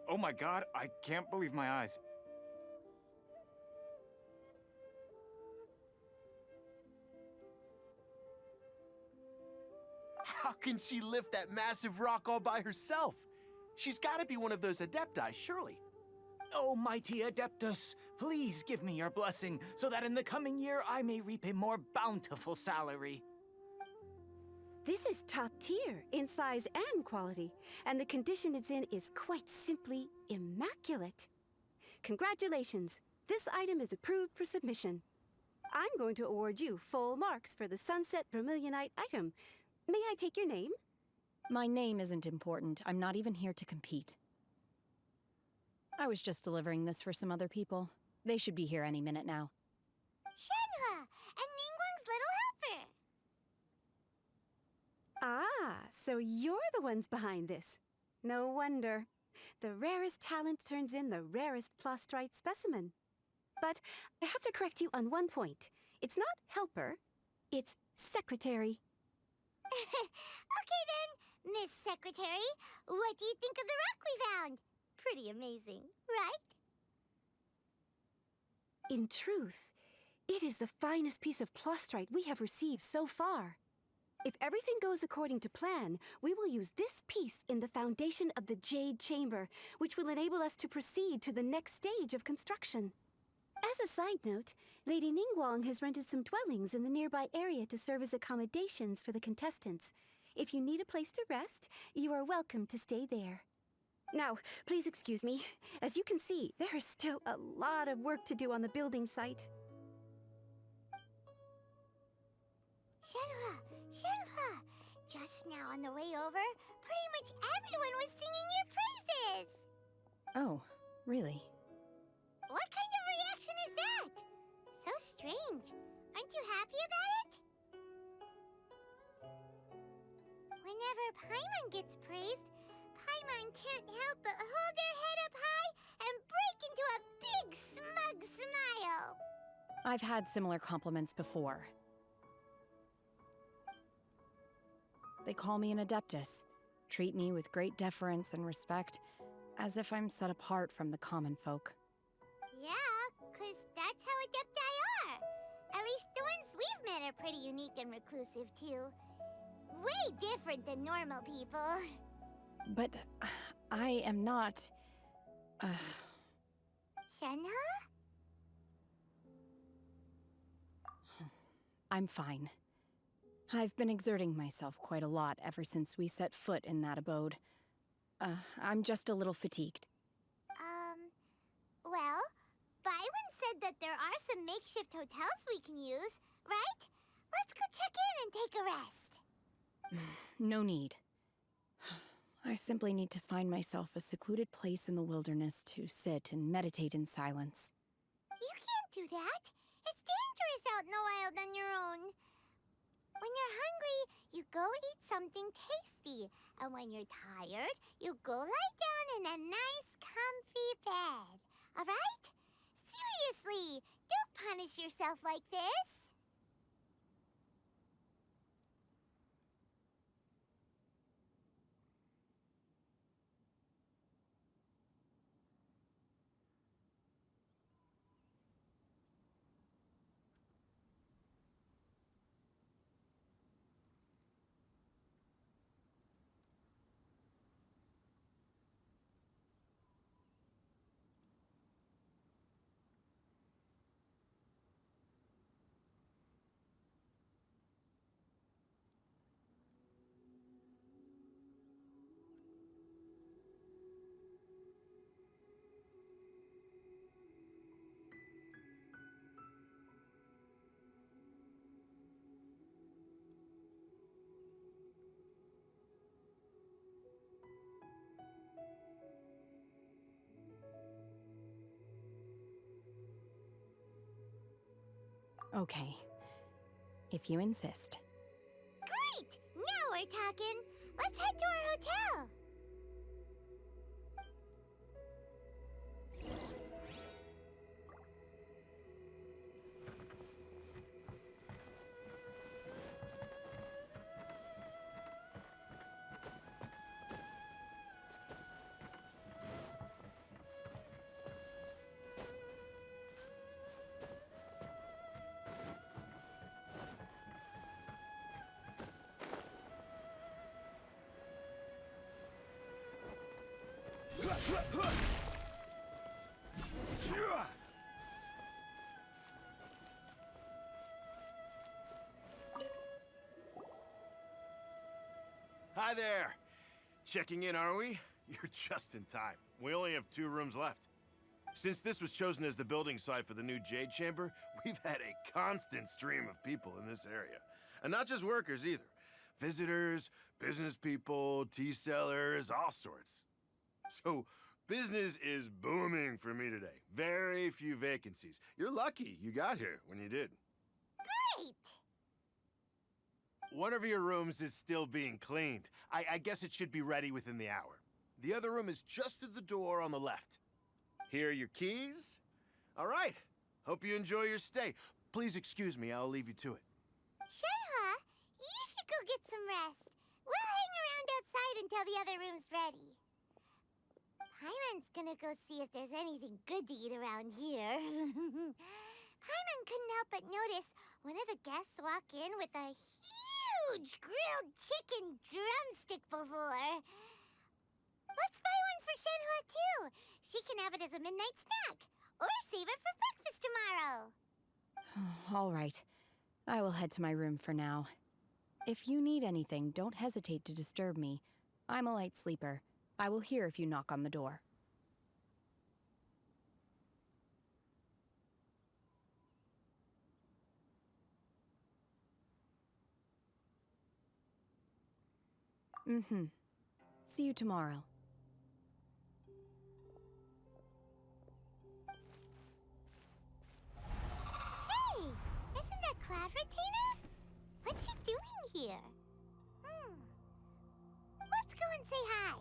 Oh my god, I can't believe my eyes. How can she lift that massive rock all by herself? She's gotta be one of those Adepti, surely. Oh, mighty Adeptus, please give me your blessing so that in the coming year I may reap a more bountiful salary. This is top tier in size and quality, and the condition it's in is quite simply immaculate. Congratulations! This item is approved for submission. I'm going to award you full marks for the Sunset Vermilionite item. May I take your name? My name isn't important. I'm not even here to compete. I was just delivering this for some other people. They should be here any minute now. Shenhua, and Ningguang's little helper. Ah, so you're the ones behind this. No wonder. The rarest talent turns in the rarest plastrite specimen. But I have to correct you on one point. It's not helper, it's secretary. Okay then, Miss Secretary, what do you think of the rock we found? Pretty amazing, right? In truth, it is the finest piece of plastrite we have received so far. If everything goes according to plan, we will use this piece in the foundation of the Jade Chamber, which will enable us to proceed to the next stage of construction. As a side note, Lady Ningguang has rented some dwellings in the nearby area to serve as accommodations for the contestants. If you need a place to rest, you are welcome to stay there. Now, please excuse me. As you can see, there is still a lot of work to do on the building site. Shenhua, just now on the way over, pretty much everyone was singing your praises. Oh, really? What kind of reaction is that? So strange. Aren't you happy about it? Whenever Paimon gets praised, Paimon can't help but hold her head up high and break into a big smug smile. I've had similar compliments before. They call me an Adeptus, treat me with great deference and respect, as if I'm set apart from the common folk. Yeah, 'cause that's how Adepti are. At least the ones we've met are pretty unique and reclusive, too. Way different than normal people. But I am not... Shenhua? I'm fine. I've been exerting myself quite a lot ever since we set foot in that abode. I'm just a little fatigued. Well, Byron said that there are some makeshift hotels we can use, right? Let's go check in and take a rest. No need. I simply need to find myself a secluded place in the wilderness to sit and meditate in silence. You can't do that. It's dangerous out in the wild on your own. When you're hungry, you go eat something tasty. And when you're tired, you go lie down in a nice, comfy bed. All right? Seriously, don't punish yourself like this. Okay, if you insist. Great! Now we're talking. Let's head to our hotel. Hi there. Checking in, are we? You're just in time. We only have 2 rooms left. Since this was chosen as the building site for the new Jade Chamber, we've had a constant stream of people in this area. And not just workers either. Visitors, business people, tea sellers, all sorts. So, business is booming for me today. Very few vacancies. You're lucky you got here when you did. Great! One of your rooms is still being cleaned. I guess it should be ready within the hour. The other room is just through the door on the left. Here are your keys. All right. Hope you enjoy your stay. Please excuse me, I'll leave you to it. Shenhe, you should go get some rest. We'll hang around outside until the other room's ready. Paimon's gonna go see if there's anything good to eat around here. Paimon couldn't help but notice one of the guests walk in with a huge grilled chicken drumstick before. Let's buy one for Shenhe too. She can have it as a midnight snack, or save it for breakfast tomorrow. All right. I will head to my room for now. If you need anything, don't hesitate to disturb me. I'm a light sleeper. I will hear if you knock on the door. See you tomorrow. Hey, isn't that Cloud Retainer? What's she doing here? Let's go and say hi.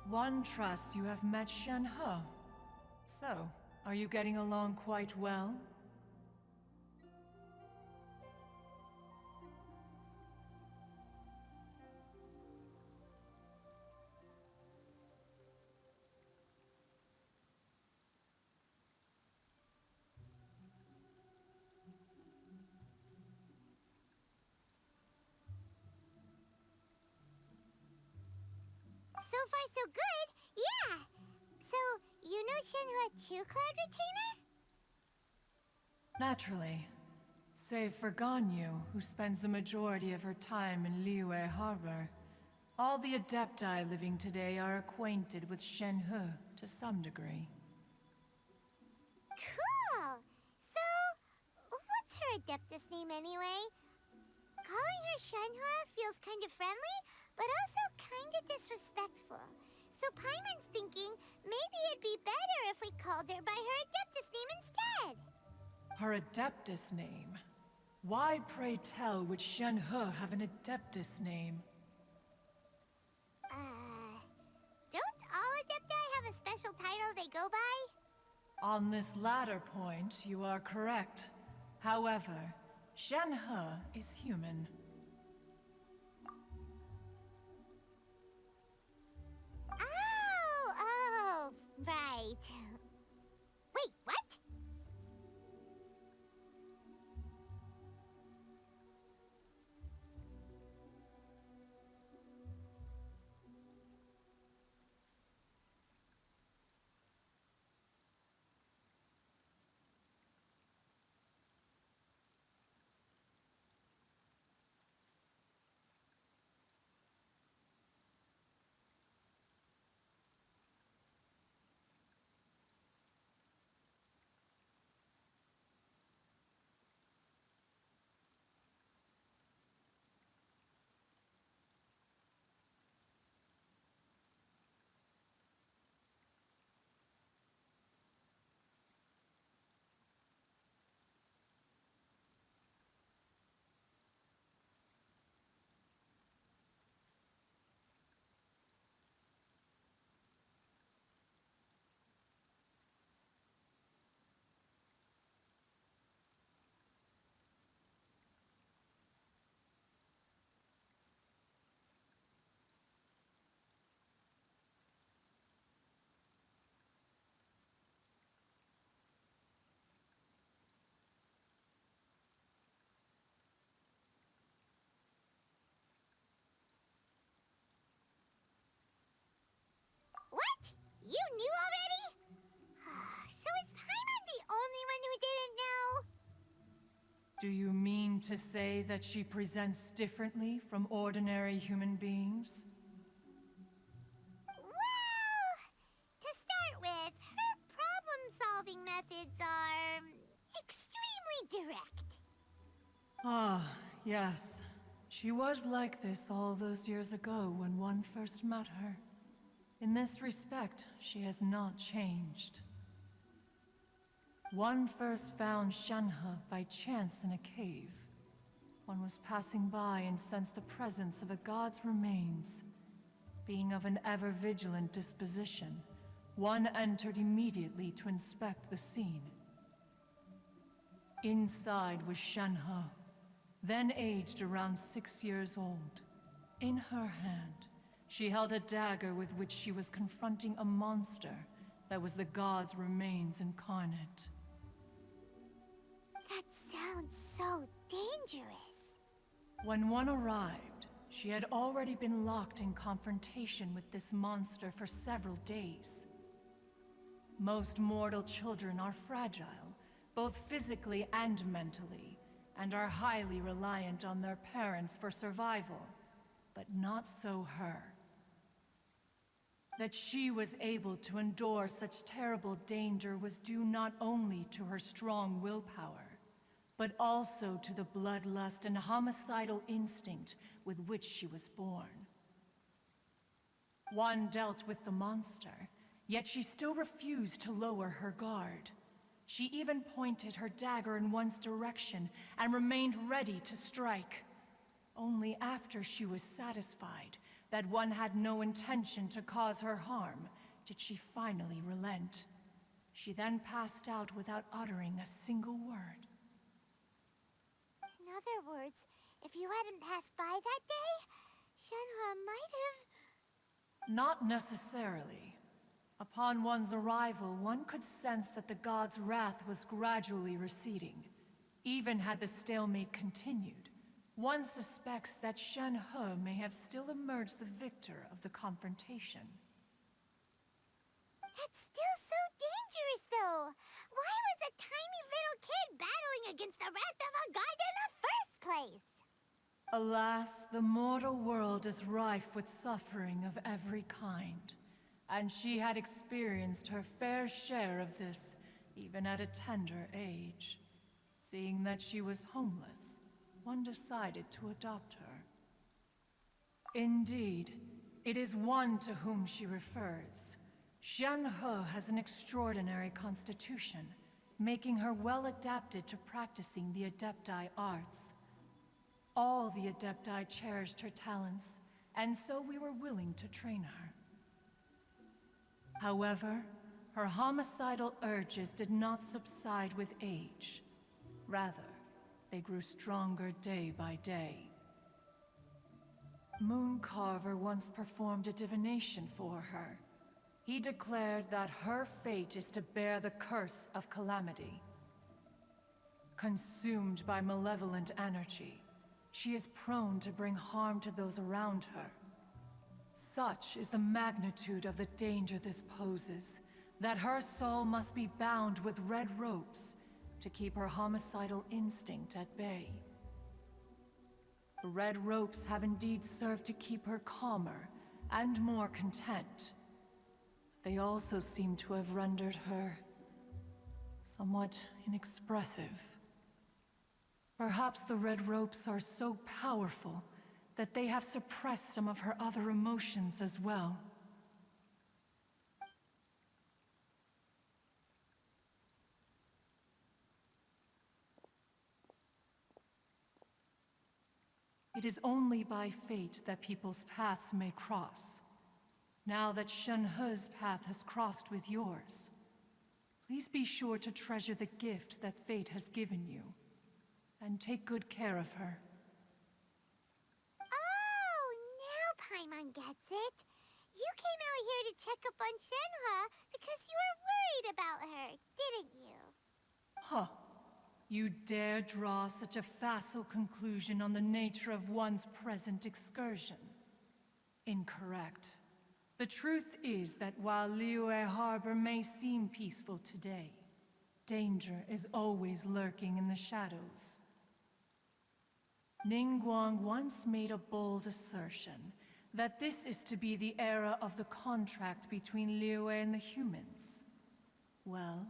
One trusts you have met Shenhe. So, are you getting along quite well? So far, so good. Yeah. So, you know Shenhe too, Cloud Retainer? Naturally. Save for Ganyu, who spends the majority of her time in Liyue Harbor. All the Adepti living today are acquainted with Shenhe to some degree. Cool. So, what's her Adeptus name anyway? Calling her Shenhe feels kind of friendly, but also kind of disrespectful. So Paimon's thinking maybe it'd be better if we called her by her Adeptus name instead. Her Adeptus name? Why, pray tell, would Shenhe have an Adeptus name? Don't all Adepti have a special title they go by? On this latter point, you are correct. However, Shenhe is human. Oh, right. Wait, what? What? You knew already? So is Paimon the only one who didn't know? Do you mean to say that she presents differently from ordinary human beings? Well, to start with, her problem-solving methods are extremely direct. Ah, yes. She was like this all those years ago when one first met her. In this respect, she has not changed. One first found Shenhe by chance in a cave. One was passing by and sensed the presence of a god's remains. Being of an ever-vigilant disposition, one entered immediately to inspect the scene. Inside was Shenhe, then aged around 6 years old. In her hand, she held a dagger with which she was confronting a monster that was the god's remains incarnate. That sounds so dangerous. When one arrived, she had already been locked in confrontation with this monster for several days. Most mortal children are fragile, both physically and mentally, and are highly reliant on their parents for survival. But not so her. That she was able to endure such terrible danger was due not only to her strong willpower, but also to the bloodlust and homicidal instinct with which she was born. One dealt with the monster, yet she still refused to lower her guard. She even pointed her dagger in one's direction and remained ready to strike. Only after she was satisfied that one had no intention to cause her harm did she finally relent. She then passed out without uttering a single word. In other words, if you hadn't passed by that day, Shenhe might have... Not necessarily. Upon one's arrival, one could sense that the god's wrath was gradually receding. Even had the stalemate continued, one suspects that Shenhe may have still emerged the victor of the confrontation. That's still so dangerous, though. Why was a tiny little kid battling against the wrath of a god in the first place? Alas, the mortal world is rife with suffering of every kind, and she had experienced her fair share of this, even at a tender age. Seeing that she was homeless, one decided to adopt her. Indeed, it is one to whom she refers. Shenhe has an extraordinary constitution, making her well adapted to practicing the Adepti arts. All the Adepti cherished her talents, and so we were willing to train her. However, her homicidal urges did not subside with age. Rather, they grew stronger day by day. Mooncarver once performed a divination for her. He declared that her fate is to bear the curse of calamity. Consumed by malevolent energy, she is prone to bring harm to those around her. Such is the magnitude of the danger this poses, that her soul must be bound with red ropes to keep her homicidal instinct at bay. The red ropes have indeed served to keep her calmer and more content. They also seem to have rendered her somewhat inexpressive. Perhaps the red ropes are so powerful that they have suppressed some of her other emotions as well. It is only by fate that people's paths may cross. Now that Shenhe's path has crossed with yours, please be sure to treasure the gift that fate has given you, and take good care of her. Oh, now Paimon gets it. You came out here to check up on Shenhe because you were worried about her, didn't you? Huh. You dare draw such a facile conclusion on the nature of one's present excursion? Incorrect. The truth is that while Liyue Harbor may seem peaceful today, danger is always lurking in the shadows. Ningguang once made a bold assertion that this is to be the era of the contract between Liyue and the humans. Well,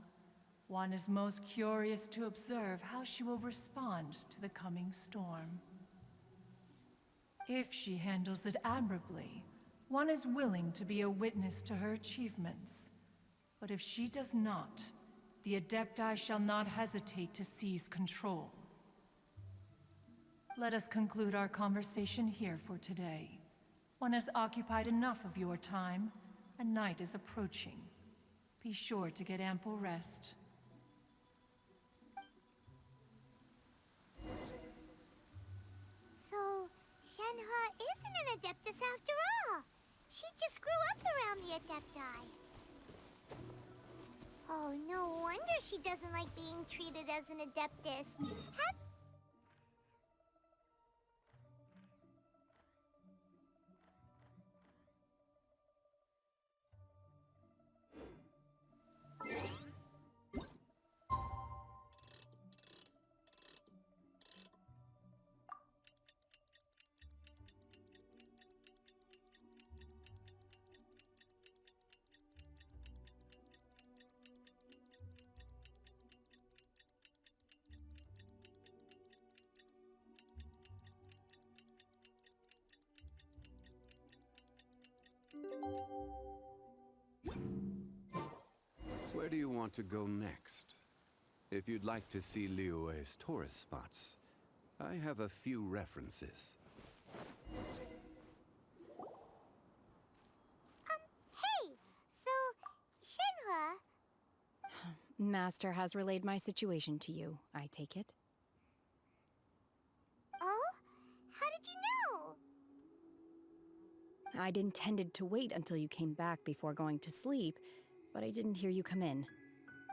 one is most curious to observe how she will respond to the coming storm. If she handles it admirably, one is willing to be a witness to her achievements. But if she does not, the Adepti shall not hesitate to seize control. Let us conclude our conversation here for today. One has occupied enough of your time, and night is approaching. Be sure to get ample rest. So, Shenhua isn't an Adeptus after all. She just grew up around the Adepti. Oh, no wonder she doesn't like being treated as an Adeptus. Where do you want to go next? If you'd like to see Liyue's tourist spots, I have a few references. Hey! So, Shenhua... Master has relayed my situation to you, I take it. Oh? How did you know? I'd intended to wait until you came back before going to sleep, but I didn't hear you come in.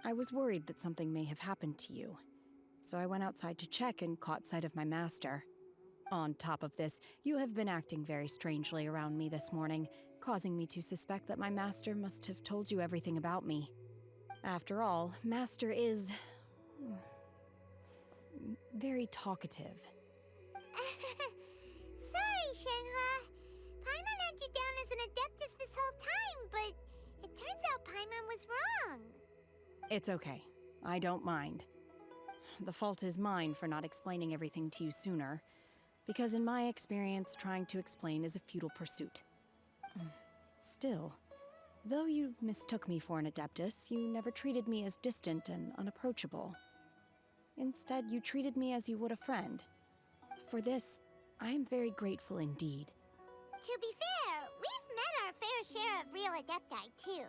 I was worried that something may have happened to you, so I went outside to check and caught sight of my master. On top of this, you have been acting very strangely around me this morning, causing me to suspect that my master must have told you everything about me. After all, Master is... very talkative. Sorry, Shenhua. Paimon had you down as an Adeptus this whole time, but it turns out Paimon was wrong. It's okay. I don't mind. The fault is mine for not explaining everything to you sooner, because in my experience, trying to explain is a futile pursuit. Still, though you mistook me for an Adeptus, you never treated me as distant and unapproachable. Instead, you treated me as you would a friend. For this, I am very grateful indeed. To be fair, we've met our fair share of real Adepti, too.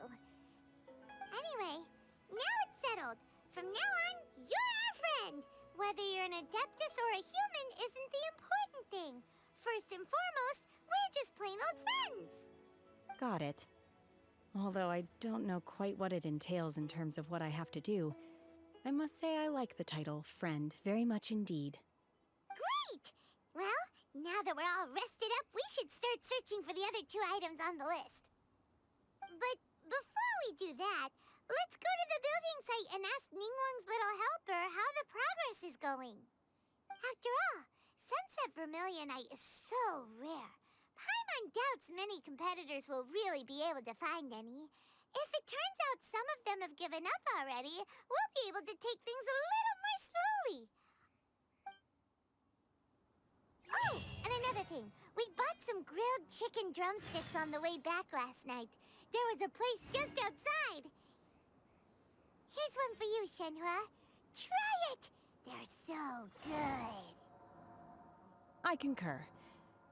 Anyway, now it's settled. From now on, you're our friend. Whether you're an Adeptus or a human isn't the important thing. First and foremost, we're just plain old friends. Got it. Although I don't know quite what it entails in terms of what I have to do, I must say I like the title Friend very much indeed. Great! Well, now that we're all rested up, we should start searching for the other 2 items on the list. But before we do that, let's go to the building site and ask Ningguang's little helper how the progress is going. After all, Sunset Vermilionite is so rare. Paimon doubts many competitors will really be able to find any. If it turns out some of them have given up already, we'll be able to take things a little more slowly. Oh, and another thing. We bought some grilled chicken drumsticks on the way back last night. There was a place just outside. Here's one for you, Shenhua. Try it! They're so good. I concur.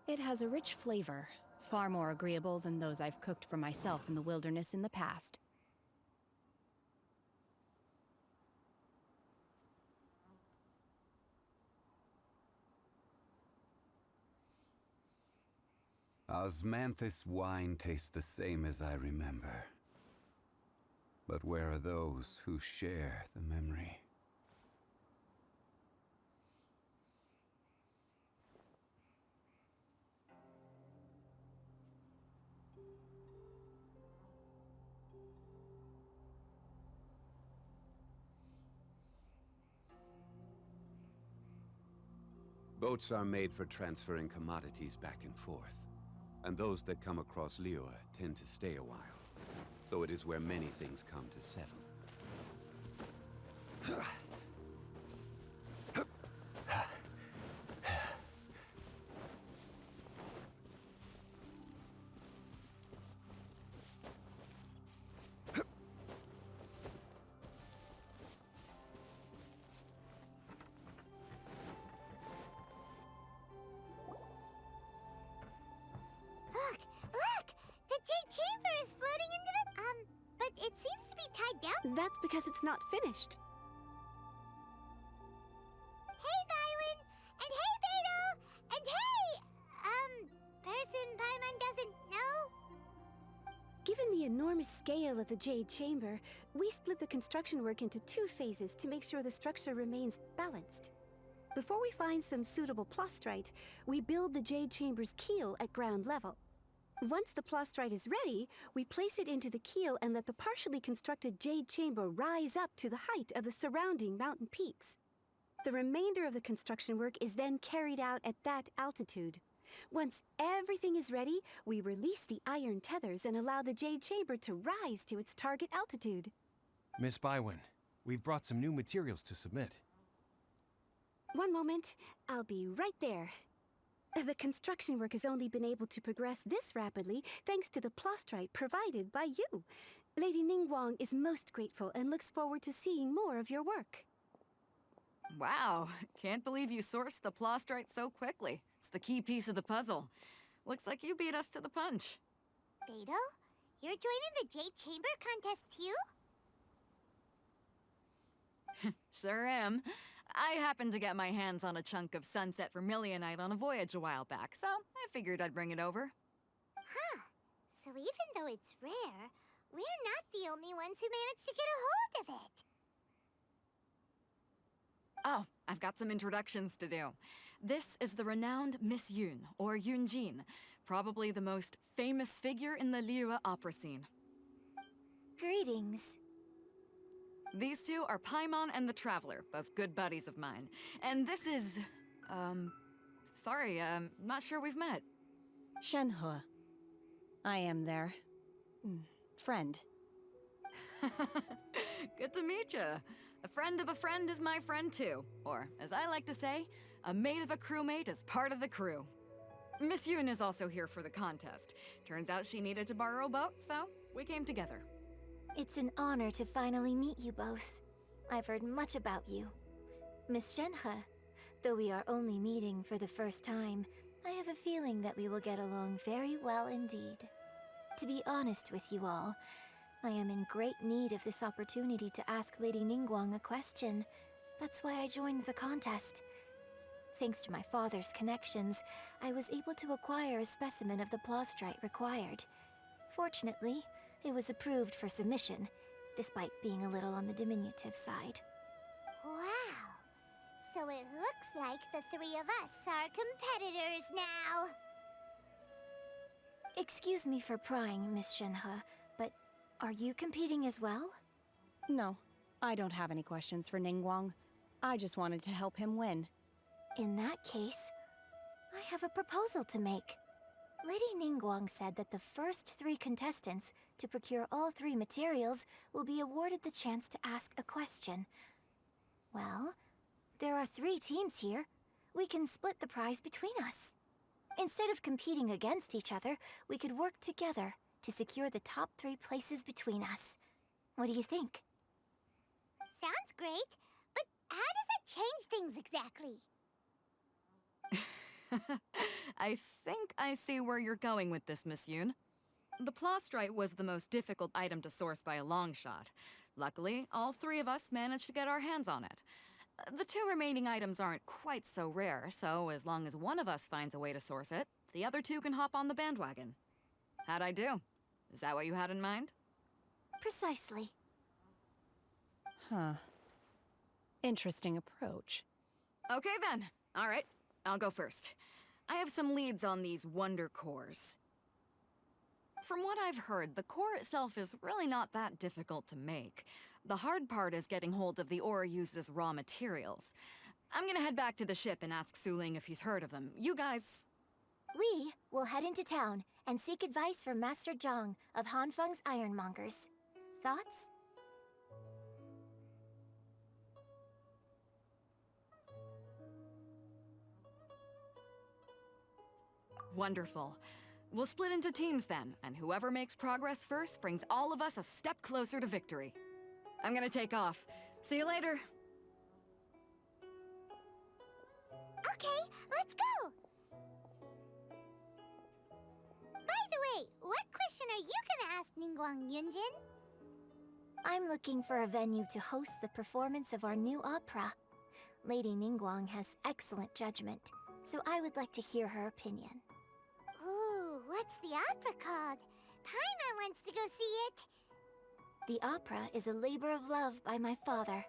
It has a rich flavor, far more agreeable than those I've cooked for myself in the wilderness in the past. Osmanthus wine tastes the same as I remember. But where are those who share the memory? Boats are made for transferring commodities back and forth. And those that come across Liyue tend to stay a while. So it is where many things come to settle. Look! The Jade Chamber is floating into the... but it seems to be tied down. That's because it's not finished. Hey, Bywin! And hey, Beto! And hey! Person Paimon doesn't know? Given the enormous scale of the Jade Chamber, we split the construction work into 2 phases to make sure the structure remains balanced. Before we find some suitable plastrite, we build the Jade Chamber's keel at ground level. Once the plastrite is ready, we place it into the keel and let the partially constructed Jade Chamber rise up to the height of the surrounding mountain peaks. The remainder of the construction work is then carried out at that altitude. Once everything is ready, we release the iron tethers and allow the Jade Chamber to rise to its target altitude. Miss Bywin, we've brought some new materials to submit. One moment, I'll be right there. The construction work has only been able to progress this rapidly thanks to the plastrite provided by you. Lady Ningguang is most grateful and looks forward to seeing more of your work. Wow, can't believe you sourced the plastrite so quickly. It's the key piece of the puzzle. Looks like you beat us to the punch. Beto? You're joining the Jade Chamber contest too? Sure am. I happened to get my hands on a chunk of sunset vermilionite on a voyage a while back, so I figured I'd bring it over. Huh. So even though it's rare, we're not the only ones who managed to get a hold of it. Oh, I've got some introductions to do. This is the renowned Miss Yun, or Yunjin, probably the most famous figure in the Liyue opera scene. Greetings. These two are Paimon and the Traveler, both good buddies of mine. And this is... sorry, not sure we've met. Shenhe. I am their... friend. Good to meet you. A friend of a friend is my friend too. Or, as I like to say, a mate of a crewmate is part of the crew. Miss Yun is also here for the contest. Turns out she needed to borrow a boat, so we came together. It's an honor to finally meet you both. I've heard much about you. Miss Shenhe, though we are only meeting for the first time, I have a feeling that we will get along very well indeed. To be honest with you all, I am in great need of this opportunity to ask Lady Ningguang a question. That's why I joined the contest. Thanks to my father's connections, I was able to acquire a specimen of the plastrite required. Fortunately, it was approved for submission, despite being a little on the diminutive side. Wow. So it looks like the 3 of us are competitors now. Excuse me for prying, Miss Shenhe, but are you competing as well? No, I don't have any questions for Ningguang. I just wanted to help him win. In that case, I have a proposal to make. Lady Ningguang said that the first 3 contestants to procure all 3 materials will be awarded the chance to ask a question. Well, there are 3 teams here. We can split the prize between us. Instead of competing against each other, we could work together to secure the top 3 places between us. What do you think? Sounds great, but how does it change things exactly? I think I see where you're going with this, Miss Yun. The plastrite was the most difficult item to source by a long shot. Luckily, all 3 of us managed to get our hands on it. The 2 remaining items aren't quite so rare, so as long as one of us finds a way to source it, the other 2 can hop on the bandwagon. How'd I do? Is that what you had in mind? Precisely. Huh. Interesting approach. Okay then. All right, I'll go first. I have some leads on these wonder cores. From what I've heard, the core itself is really not that difficult to make. The hard part is getting hold of the ore used as raw materials. I'm gonna head back to the ship and ask Suling if he's heard of them. You guys... We will head into town and seek advice from Master Zhang of Hanfeng's Ironmongers. Thoughts? Wonderful. We'll split into teams then, and whoever makes progress first brings all of us a step closer to victory. I'm gonna take off. See you later. Okay, let's go! By the way, what question are you gonna ask Ningguang, Yunjin? I'm looking for a venue to host the performance of our new opera. Lady Ningguang has excellent judgment, so I would like to hear her opinion. Ooh, what's the opera called? Paimon wants to go see it. The opera is a labor of love by my father.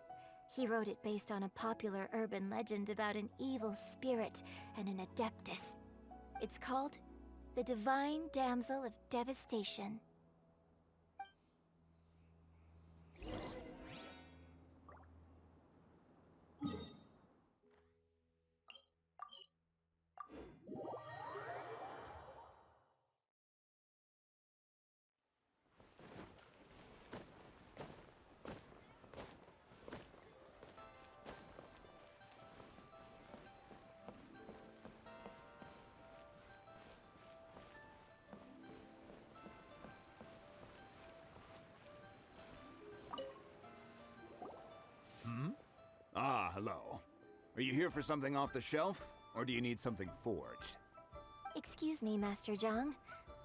He wrote it based on a popular urban legend about an evil spirit and an adeptus. It's called The Divine Damsel of Devastation. Ah, hello. Are you here for something off the shelf, or do you need something forged? Excuse me, Master Zhang.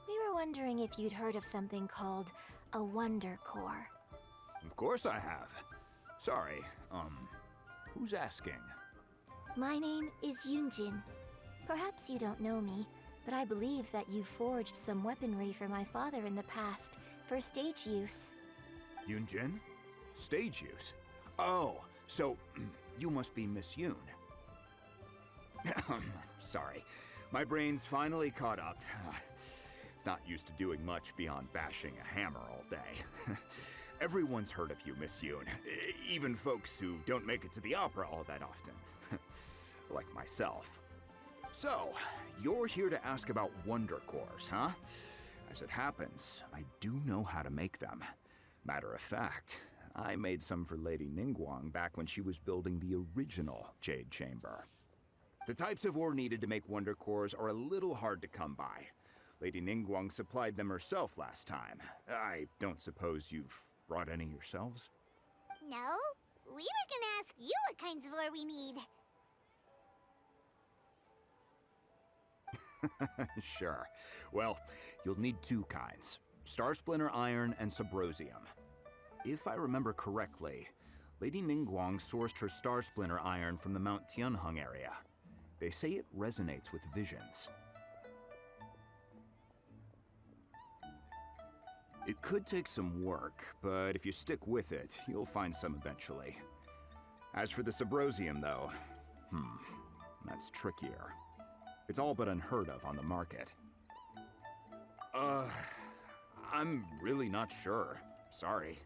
We were wondering if you'd heard of something called a Wonder Core. Of course I have. Sorry, who's asking? My name is Yunjin. Perhaps you don't know me, but I believe that you forged some weaponry for my father in the past, for stage use. Yunjin? Stage use? Oh, so you must be Miss Yoon. Sorry, my brain's finally caught up. It's not used to doing much beyond bashing a hammer all day. Everyone's heard of you, Miss Yoon. Even folks who don't make it to the opera all that often. Like myself. So, you're here to ask about Wonder Cores, huh? As it happens, I do know how to make them. Matter of fact, I made some for Lady Ningguang back when she was building the original Jade Chamber. The types of ore needed to make Wonder Cores are a little hard to come by. Lady Ningguang supplied them herself last time. I don't suppose you've brought any yourselves? No, we were gonna ask you what kinds of ore we need. Sure. Well, you'll need two kinds. Star Splinter Iron and Subrosium. If I remember correctly, Lady Ningguang sourced her Star Splinter Iron from the Mount Tianheng area. They say it resonates with visions. It could take some work, but if you stick with it, you'll find some eventually. As for the Subrosium, though, that's trickier. It's all but unheard of on the market. I'm really not sure. Sorry.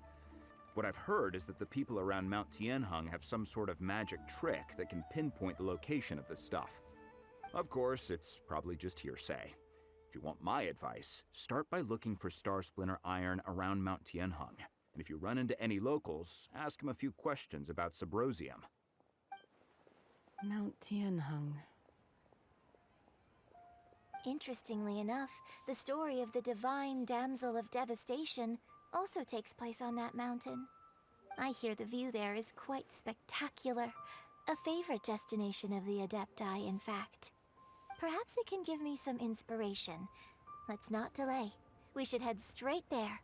What I've heard is that the people around Mount Tianheng have some sort of magic trick that can pinpoint the location of the stuff. Of course, it's probably just hearsay. If you want my advice, start by looking for Star Splinter Iron around Mount Tianheng. And if you run into any locals, ask them a few questions about Subrosium. Mount Tianheng. Interestingly enough, the story of the Divine Damsel of Devastation also takes place on that mountain. I hear the view there is quite spectacular. A favorite destination of the Adepti, in fact. Perhaps it can give me some inspiration. Let's not delay. We should head straight there.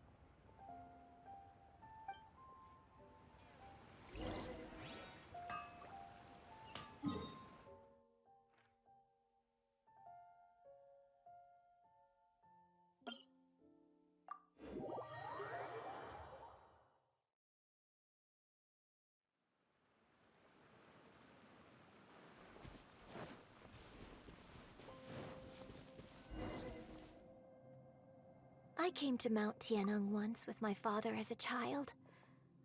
I came to Mount Tianheng once with my father as a child.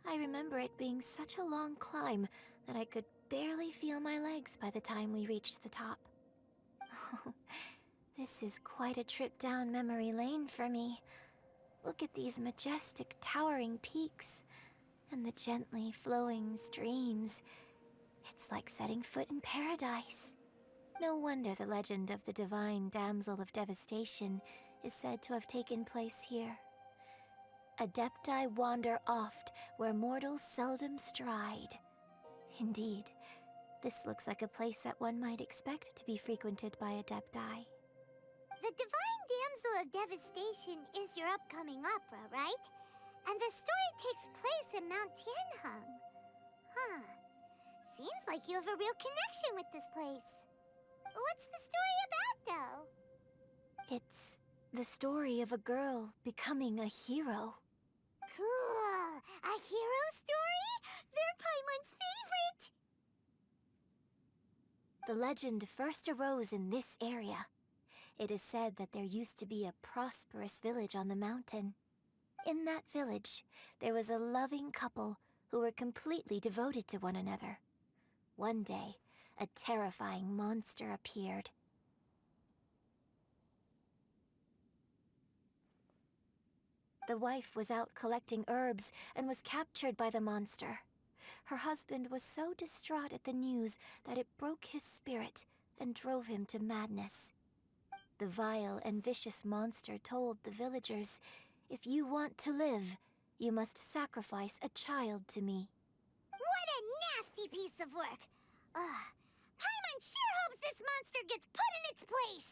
I remember it being such a long climb that I could barely feel my legs by the time we reached the top. This is quite a trip down memory lane for me. Look at these majestic, towering peaks, and the gently flowing streams. It's like setting foot in paradise. No wonder the legend of the divine damsel of devastation is said to have taken place here. Adepti wander oft where mortals seldom stride. Indeed, this looks like a place that one might expect to be frequented by Adepti. The Divine Damsel of Devastation is your upcoming opera, right? And the story takes place in Mount Tianheng. Huh. Seems like you have a real connection with this place. What's the story about, though? It's the story of a girl becoming a hero. Cool! A hero story? They're Paimon's favorite! The legend first arose in this area. It is said that there used to be a prosperous village on the mountain. In that village, there was a loving couple who were completely devoted to one another. One day, a terrifying monster appeared. The wife was out collecting herbs and was captured by the monster. Her husband was so distraught at the news that it broke his spirit and drove him to madness. The vile and vicious monster told the villagers, "If you want to live, you must sacrifice a child to me." What a nasty piece of work! Ugh. Paimon sure hopes this monster gets put in its place!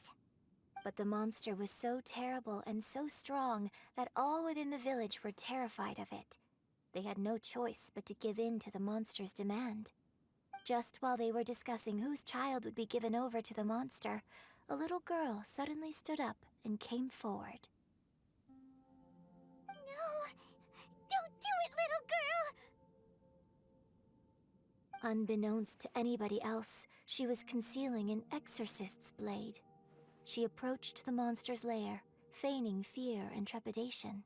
But the monster was so terrible and so strong that all within the village were terrified of it. They had no choice but to give in to the monster's demand. Just while they were discussing whose child would be given over to the monster, a little girl suddenly stood up and came forward. No! Don't do it, little girl! Unbeknownst to anybody else, she was concealing an exorcist's blade. She approached the monster's lair, feigning fear and trepidation.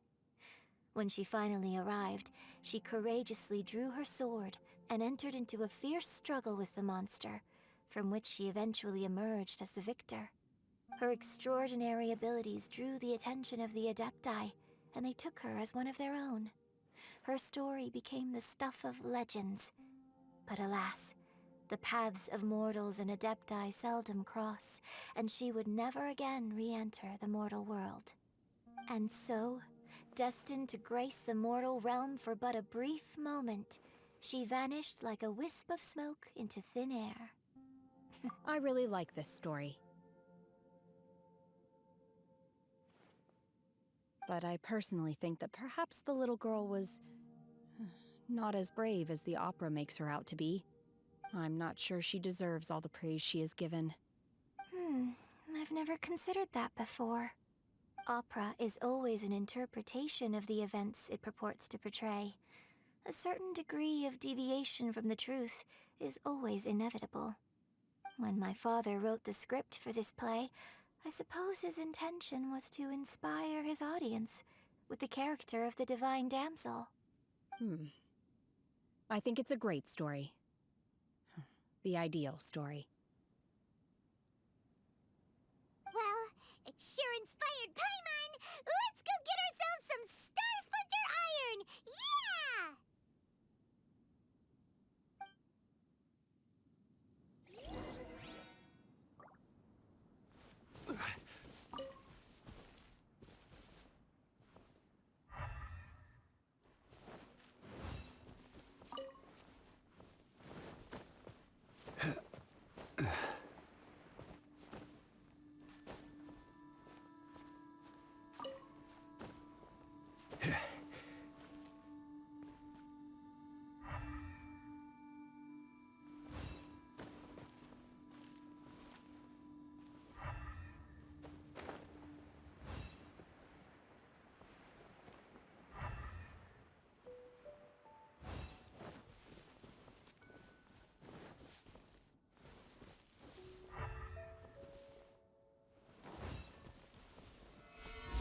When she finally arrived, she courageously drew her sword and entered into a fierce struggle with the monster, from which she eventually emerged as the victor. Her extraordinary abilities drew the attention of the Adepti, and they took her as one of their own. Her story became the stuff of legends. But alas, the paths of mortals and Adepti seldom cross, and she would never again re-enter the mortal world. And so, destined to grace the mortal realm for but a brief moment, she vanished like a wisp of smoke into thin air. I really like this story. But I personally think that perhaps the little girl was not as brave as the opera makes her out to be. I'm not sure she deserves all the praise she is given. I've never considered that before. Opera is always an interpretation of the events it purports to portray. A certain degree of deviation from the truth is always inevitable. When my father wrote the script for this play, I suppose his intention was to inspire his audience with the character of the Divine Damsel. I think it's a great story. The ideal story. Well, it sure inspired Paimon! Let's go get ourselves some Star Splinter Iron! Yeah!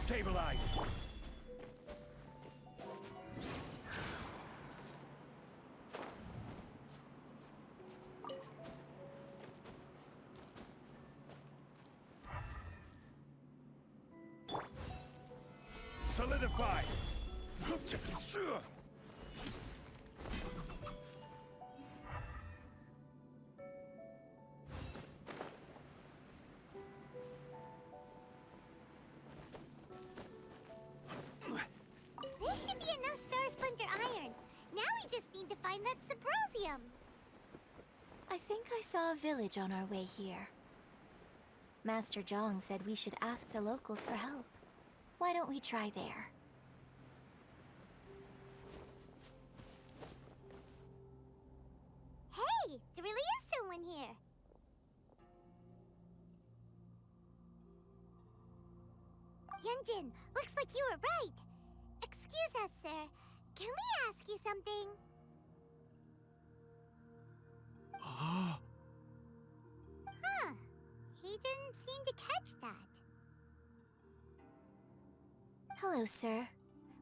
Stabilize! Solidify! This should be enough Star Splinter iron. Now we just need to find that Subrosium. I think I saw a village on our way here. Master Zhang said we should ask the locals for help. Why don't we try there? Hey, there really is someone here. Yunjin, looks like you were right. Excuse us, sir. Can we ask you something? Huh. He didn't seem to catch that. Hello, sir.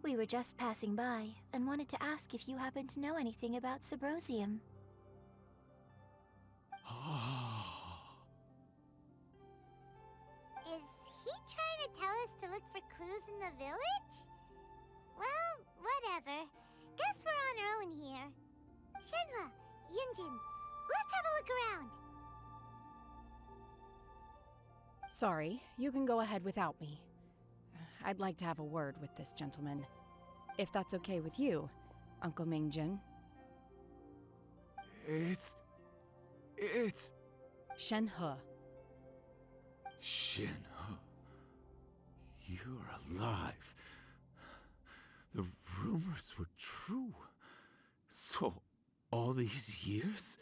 We were just passing by and wanted to ask if you happen to know anything about Subrosium. Is he trying to tell us to look for clues in the village? Well, whatever. Guess we're on our own here. Shenhua, Yunjin, let's have a look around. Sorry, you can go ahead without me. I'd like to have a word with this gentleman. If that's okay with you, Uncle Mingjin. It's... Shenhe. Shinho. You're alive. The rumors were true. So, all these years?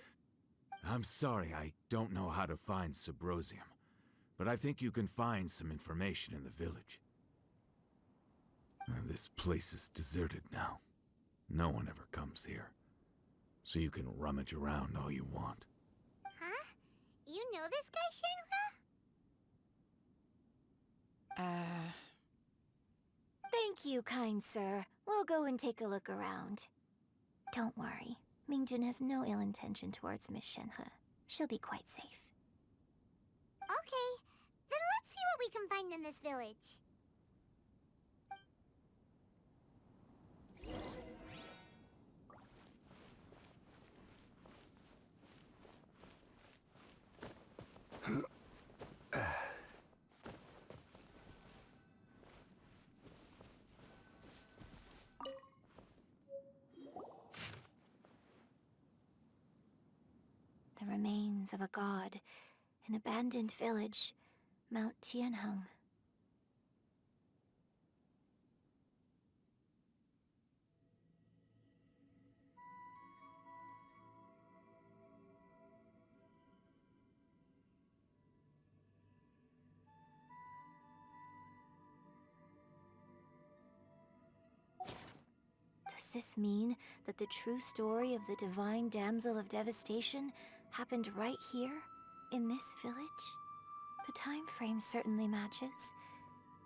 I'm sorry, I don't know how to find Subrosium. But I think you can find some information in the village. This place is deserted now. No one ever comes here. So you can rummage around all you want. Huh? You know this guy, Shenhua? Thank you, kind sir. We'll go and take a look around. Don't worry. Mingjin has no ill intention towards Miss Shenhe. She'll be quite safe. Okay, then let's see what we can find in this village. The remains of a god, an abandoned village, Mount Tianheng. Does this mean that the true story of the Divine Damsel of Devastation happened right here, in this village? The time frame certainly matches,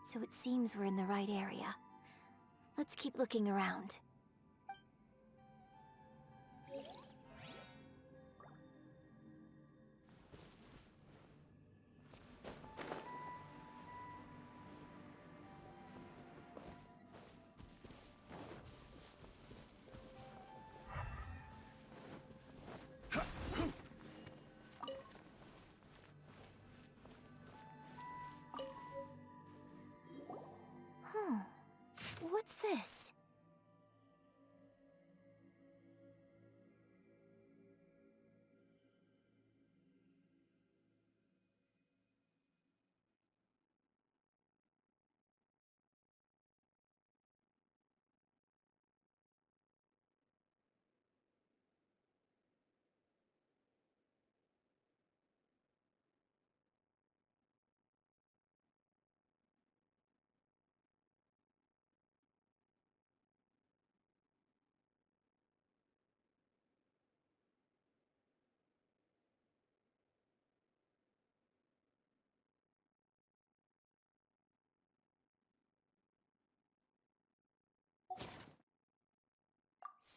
so it seems we're in the right area. Let's keep looking around. What's this?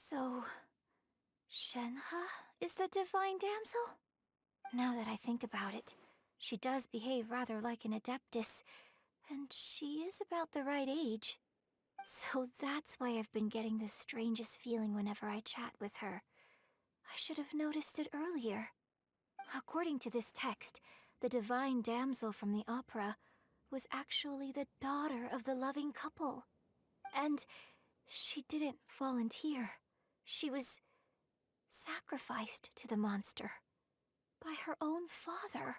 So, Shenhe is the Divine Damsel? Now that I think about it, she does behave rather like an Adeptus, and she is about the right age. So that's why I've been getting the strangest feeling whenever I chat with her. I should have noticed it earlier. According to this text, the divine damsel from the opera was actually the daughter of the loving couple. And she didn't volunteer. She was sacrificed to the monster by her own father.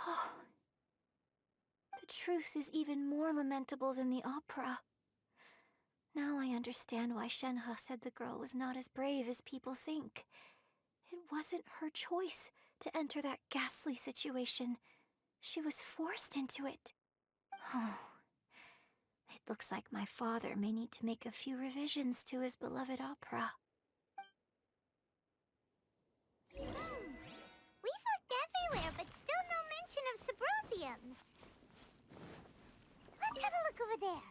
Oh, the truth is even more lamentable than the opera. Now I understand why Shenhe said the girl was not as brave as people think. It wasn't her choice to enter that ghastly situation. She was forced into it. Oh, it looks like my father may need to make a few revisions to his beloved opera. We've looked everywhere, but still no mention of Subrosium. Let's have a look over there.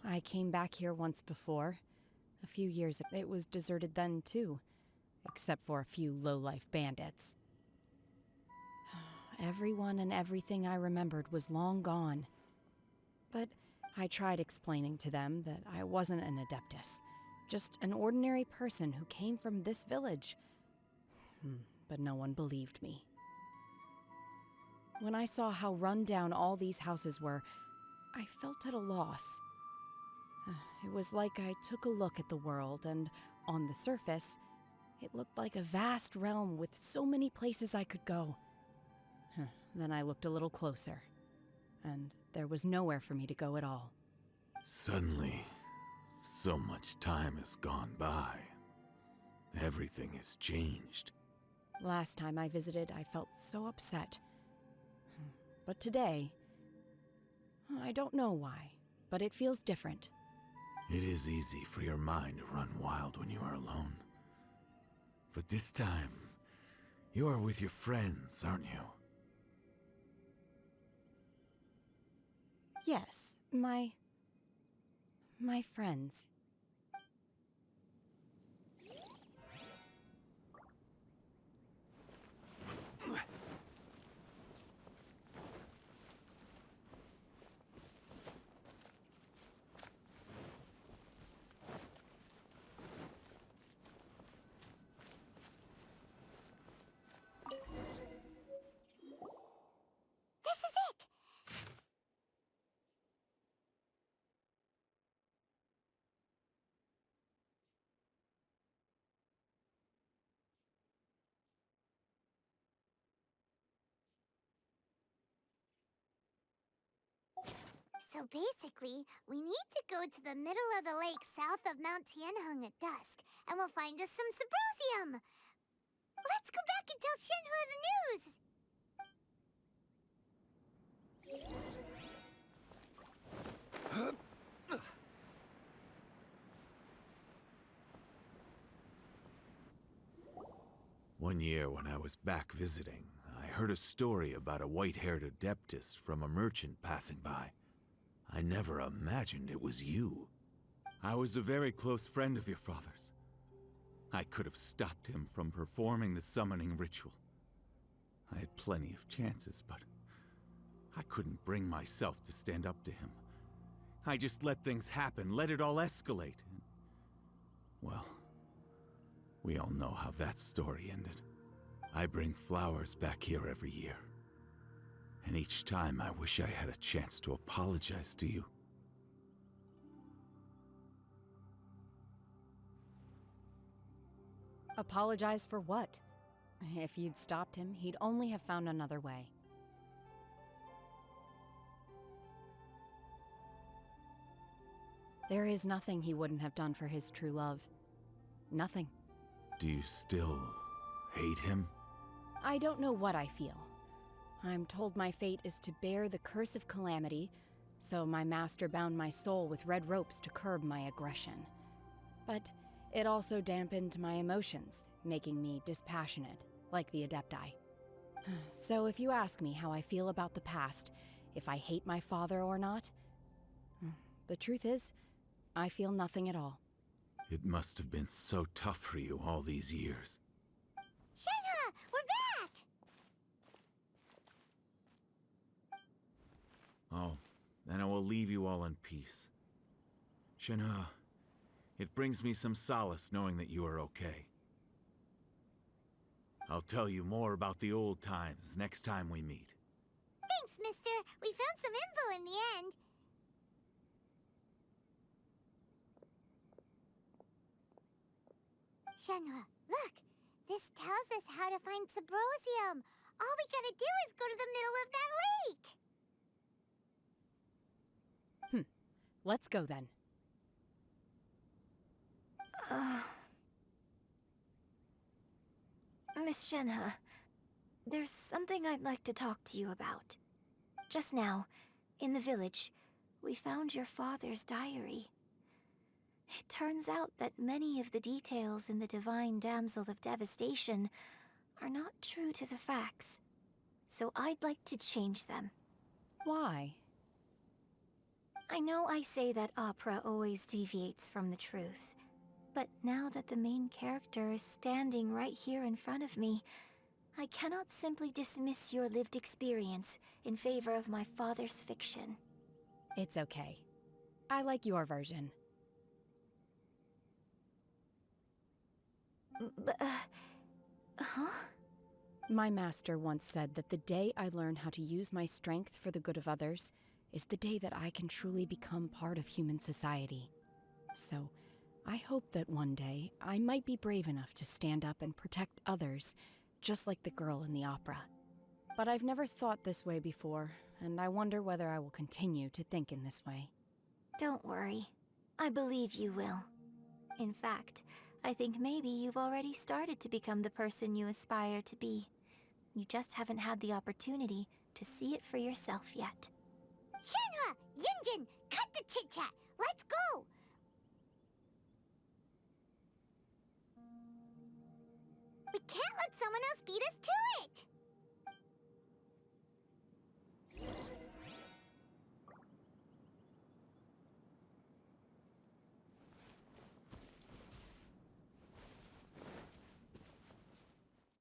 I came back here once before. A few years ago. It was deserted then, too. Except for a few low-life bandits. Everyone and everything I remembered was long gone. But I tried explaining to them that I wasn't an Adeptus. Just an ordinary person who came from this village. But no one believed me. When I saw how run down all these houses were, I felt at a loss. It was like I took a look at the world, and on the surface, it looked like a vast realm with so many places I could go. Then I looked a little closer, and there was nowhere for me to go at all. Suddenly, so much time has gone by. Everything has changed. Last time I visited, I felt so upset. But today, I don't know why, but it feels different. It is easy for your mind to run wild when you are alone. But this time, you are with your friends, aren't you? Yes, my friends. This is it! So basically, we need to go to the middle of the lake south of Mount Tianheng at dusk, and we'll find us some Subrosium! Let's go back and tell Shenhe the news! One year when I was back visiting, I heard a story about a white-haired Adeptus from a merchant passing by. I never imagined it was you. I was a very close friend of your father's. I could have stopped him from performing the summoning ritual. I had plenty of chances, but I couldn't bring myself to stand up to him. I just let things happen, let it all escalate. Well, we all know how that story ended. I bring flowers back here every year. And each time I wish I had a chance to apologize to you. Apologize for what? If you'd stopped him, he'd only have found another way. There is nothing he wouldn't have done for his true love. Nothing. Do you still hate him? I don't know what I feel. I'm told my fate is to bear the curse of calamity, so my master bound my soul with red ropes to curb my aggression. But It also dampened my emotions, making me dispassionate, like the Adepti. So if you ask me how I feel about the past, if I hate my father or not, the truth is, I feel nothing at all. It must have been so tough for you all these years. Shenhe, we're back! Oh, then I will leave you all in peace. Shenhe, it brings me some solace knowing that you are okay. I'll tell you more about the old times next time we meet. Thanks, mister. We found some info in the end. Shenhe, look! This tells us how to find Subrosium. All we gotta do is go to the middle of that lake! Let's go then. Miss Shenhe, there's something I'd like to talk to you about. Just now, in the village, we found your father's diary. It turns out that many of the details in the Divine Damsel of Devastation are not true to the facts. So I'd like to change them. Why? I know I say that opera always deviates from the truth, but now that the main character is standing right here in front of me, I cannot simply dismiss your lived experience in favor of my father's fiction. It's okay. I like your version. Huh? My master once said that the day I learn how to use my strength for the good of others is the day that I can truly become part of human society. So, I hope that one day I might be brave enough to stand up and protect others, just like the girl in the opera. But I've never thought this way before, and I wonder whether I will continue to think in this way. Don't worry. I believe you will. In fact, I think maybe you've already started to become the person you aspire to be. You just haven't had the opportunity to see it for yourself yet. Shenhe! Yunjin! Cut the chit-chat! Let's go! We can't let someone else beat us to